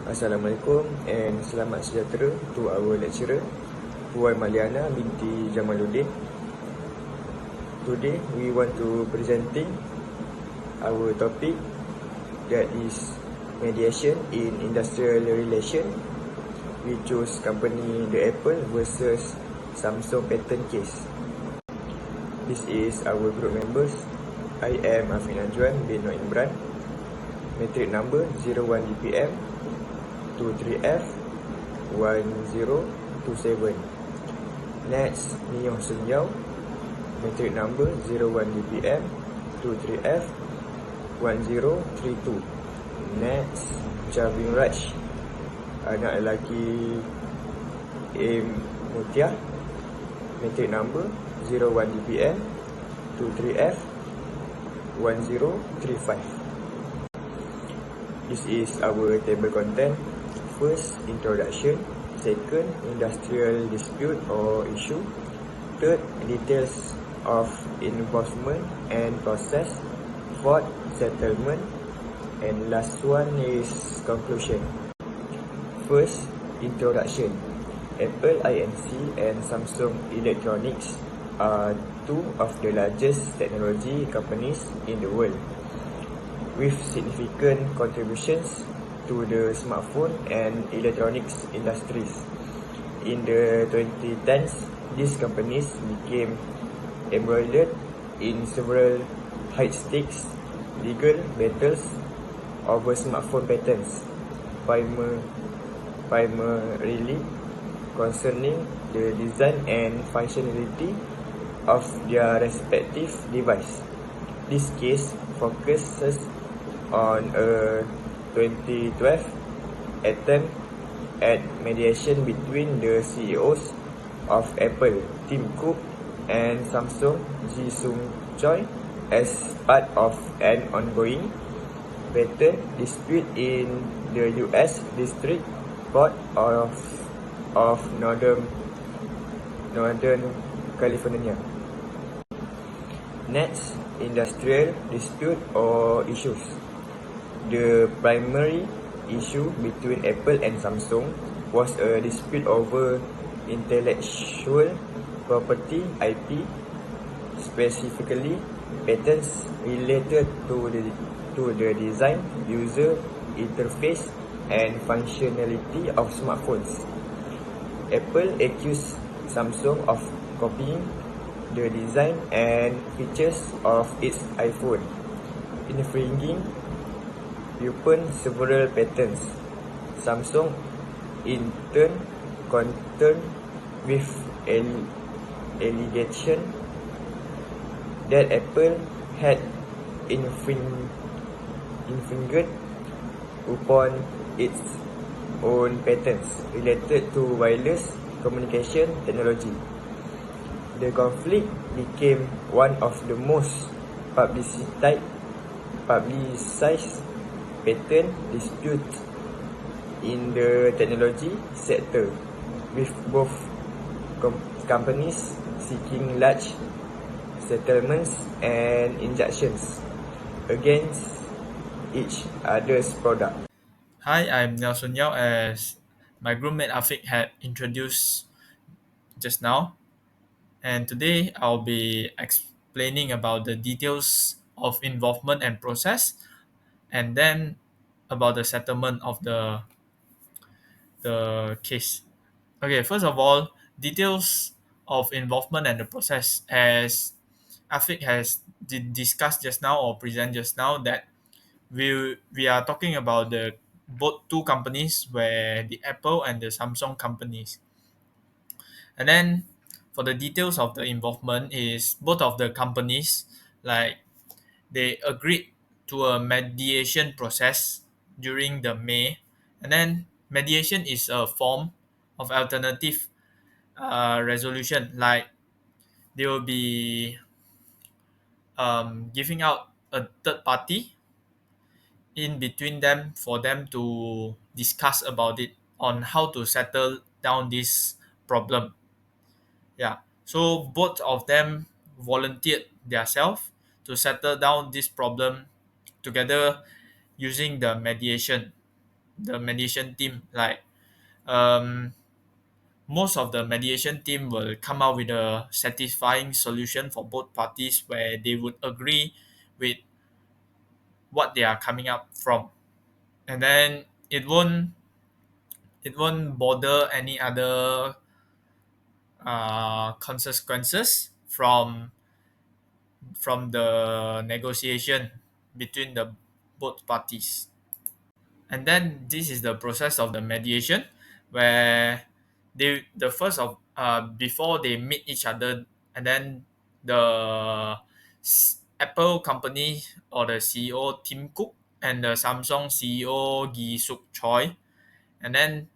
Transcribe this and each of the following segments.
Assalamualaikum and selamat sejahtera to our lecturer, Puan Maliana binti Jamaluddin. Today we want to presenting our topic that is mediation in industrial relation. We choose company the Apple versus Samsung patent case. This is our group members. I am Afiq Najwan bin Noor Imran. Matric number 01 DPM 23F 1027. Next, Nio Sun Yao. Matric number 01 DPM 23F 1032. Next, Chavin Raj. Anak lelaki Aim Mutia. Matric number 01 DPM 23F 1035. This is our table content. First, introduction. Second, industrial dispute or issue. Third, details of involvement and process. Fourth, settlement. And last one is conclusion. First, introduction. Apple Inc. and Samsung Electronics are two of the largest technology companies in the world, with significant contributions to the smartphone and electronics industries. In the 2010s, these companies became embroiled in several high-stakes legal battles over smartphone patents, primarily concerning the design and functionality of their respective device. This case focuses on a 2012 attempt at mediation between the CEOs of Apple, Tim Cook, and Samsung, Ji-Sung Choi, as part of an ongoing patent dispute in the U.S. District Court of Northern California. Next, industrial dispute or issues. The primary issue between Apple and Samsung was a dispute over intellectual property (IP), specifically patents related to the design, user interface, and functionality of smartphones. Apple accused Samsung of copying the design and features of its iPhone, infringing upon several patents. Samsung in turn countered with allegation that Apple had infringed upon its own patents related to wireless communication technology. The conflict became one of the most publicized patent disputes in the technology sector, with both companies seeking large settlements and injunctions against each other's product. Hi, I'm Nelson Yao, as my roommate Afiq had introduced just now. And today I'll be explaining about the details of involvement and process, and then about the settlement of the case. Okay, first of all, details of involvement and the process, as Afiq has discussed just now or present just now, that we are talking about the both two companies, where the Apple and the Samsung companies. And then for the details of the involvement is both of the companies, like, they agreed to a mediation process during the May. And then mediation is a form of alternative resolution, like they will be giving out a third party in between them for them to discuss about it on how to settle down this problem. Yeah. So both of them volunteered themselves to settle down this problem together using the mediation. the mediation team, like um, most of the mediation team will come out with a satisfying solution for both parties where they would agree with what they are coming up from, and then it won't bother any other consequences from the negotiation between the both parties. And then this is the process of the mediation, where the first of before they meet each other, and then the Apple company or the CEO Tim Cook and the Samsung CEO Gi Suk Choi, and then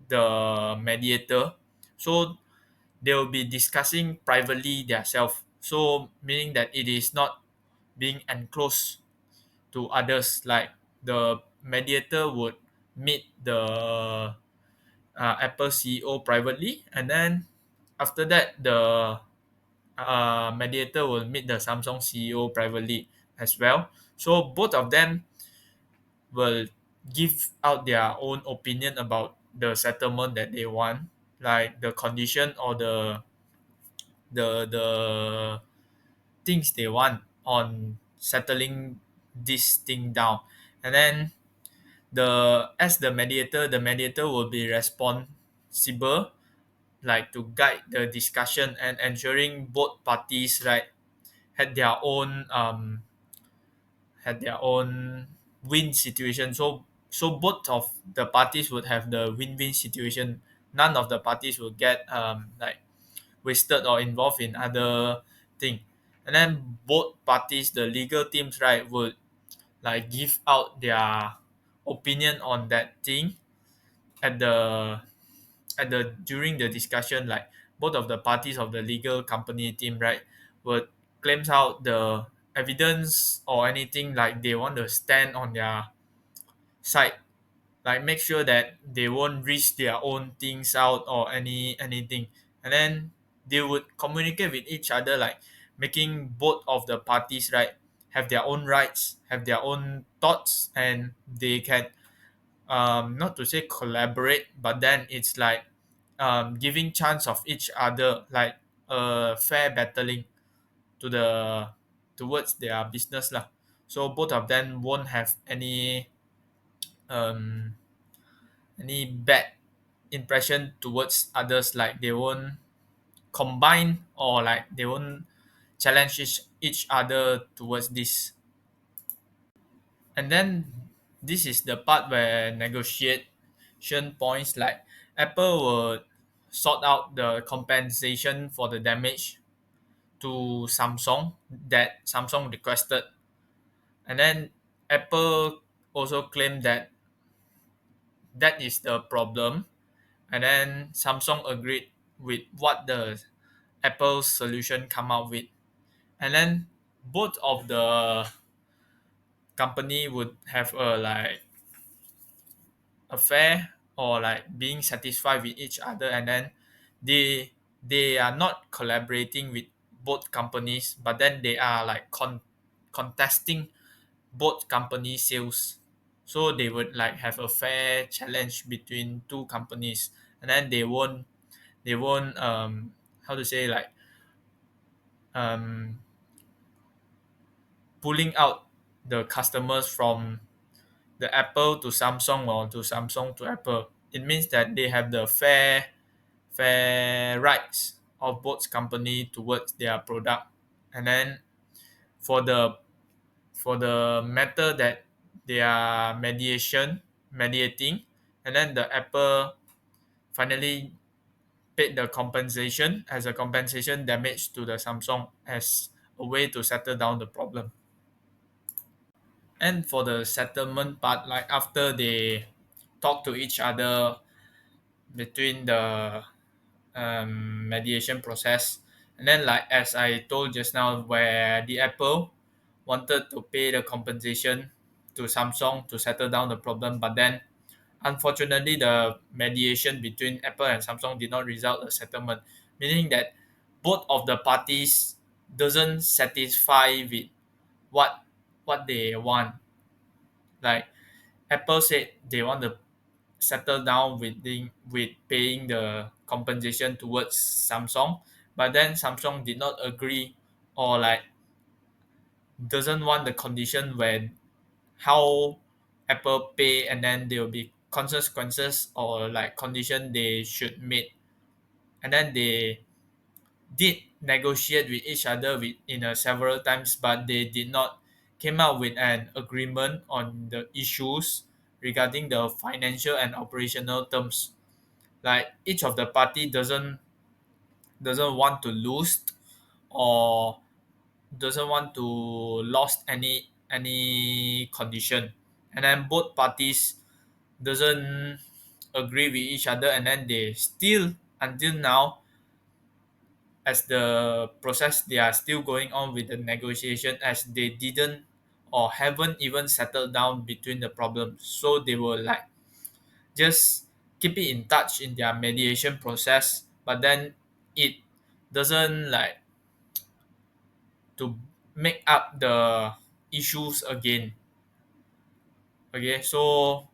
the mediator, so they will be discussing privately themselves, so meaning that it is not being enclosed to others. Like the mediator would meet the Apple CEO privately, and then after that the mediator will meet the Samsung CEO privately as well. So both of them will give out their own opinion about the settlement that they want, like the condition or the things they want on settling this thing down. And then the mediator will be responsible, like to guide the discussion and ensuring both parties, right, had their own win situation. So both of the parties would have the win-win situation. None of the parties will get like wasted or involved in other thing. And then both parties, the legal teams, right, would like give out their opinion on that thing at the during the discussion. Like both of the parties of the legal company team, right, would claims out the evidence or anything, like they want to stand on their side, like make sure that they won't risk their own things out or anything. And then they would communicate with each other, like making both of the parties, right, have their own rights, have their own thoughts, and they can not to say collaborate, but then it's like giving chance of each other, like fair battling to the towards their business lah. So both of them won't have um any bad impression towards others, like they won't combine or like they won't challenge each other towards this. And then this is the part where negotiation points, like Apple will sort out the compensation for the damage to Samsung that Samsung requested. And then Apple also claimed that that is the problem, and then Samsung agreed with what the Apple solution come out with. And then both of the company would have a like affair or like being satisfied with each other, and then they are not collaborating with both companies, but then they are like contesting both company sales. So they would like have a fair challenge between two companies, and then they won't how to say, like um pulling out the customers from the Apple to Samsung or to Samsung to Apple. It means that they have the fair rights of both company towards their product. And then for the matter that they are mediating, and then the Apple finally paid the compensation as a compensation damage to the Samsung as a way to settle down the problem. And for the settlement part, like after they talk to each other between the mediation process, and then like as I told just now, where the Apple wanted to pay the compensation to Samsung to settle down the problem, but then unfortunately the mediation between Apple and Samsung did not result a settlement, meaning that both of the parties doesn't satisfy with what they want. Like Apple said they want to settle down with paying the compensation towards Samsung, but then Samsung did not agree or like doesn't want the condition when how Apple pay and then there will be consequences or like condition they should meet, and then they did negotiate with each other in several times, but they did not came out with an agreement on the issues regarding the financial and operational terms. Like each of the party doesn't want to lose or doesn't want to lost any condition, and then both parties doesn't agree with each other, and then they still until now as the process they are still going on with the negotiation as they didn't or haven't even settled down between the problems, so they will like just keep it in touch in their mediation process, but then it doesn't like to make up the issues again. Okay, so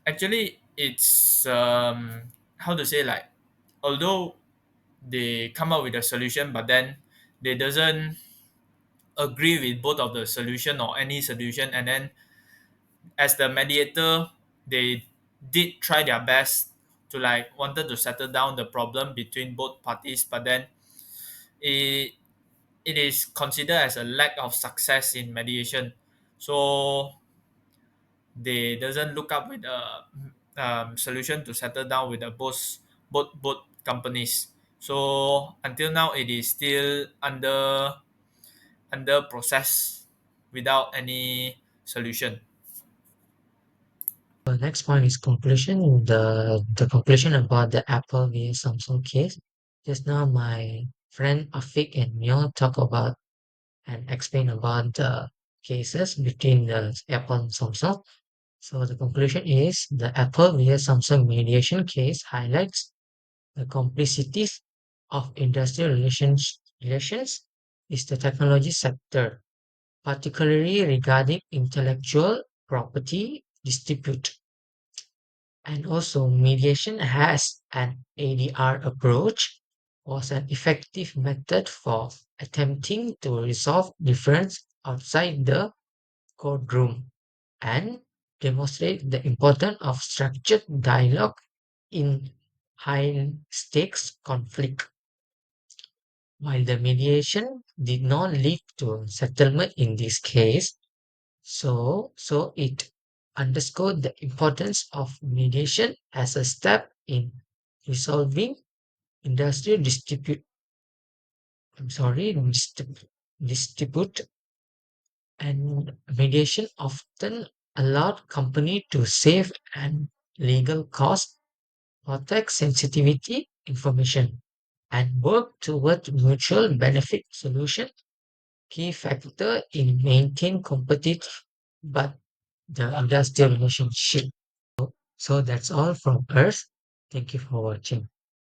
actually it's how to say like although they come up with a solution, but then they doesn't agree with both of the solution or any solution, and then as the mediator they did try their best to like wanted to settle down the problem between both parties, but then it it is considered as a lack of success in mediation, so they doesn't look up with a solution to settle down with the both companies. So until now it is still under process without any solution. The next point is conclusion. The conclusion about the Apple vs Samsung case. Just now, my friend Afik and Mio talk about and explain about the cases between the Apple and Samsung. So the conclusion is the Apple vs Samsung mediation case highlights the complexities of industrial relations is the technology sector, particularly regarding intellectual property dispute. And also, mediation has an ADR approach was an effective method for attempting to resolve difference outside the courtroom and demonstrate the importance of structured dialogue in high stakes conflict. While the mediation did not lead to settlement in this case, so it underscored the importance of mediation as a step in resolving industrial dispute, and mediation often allowed company to save and legal costs, protect sensitivity information, and work toward mutual benefit solution, key factor in maintain competitive but the industrial relationship. So that's all from us. Thank you for watching.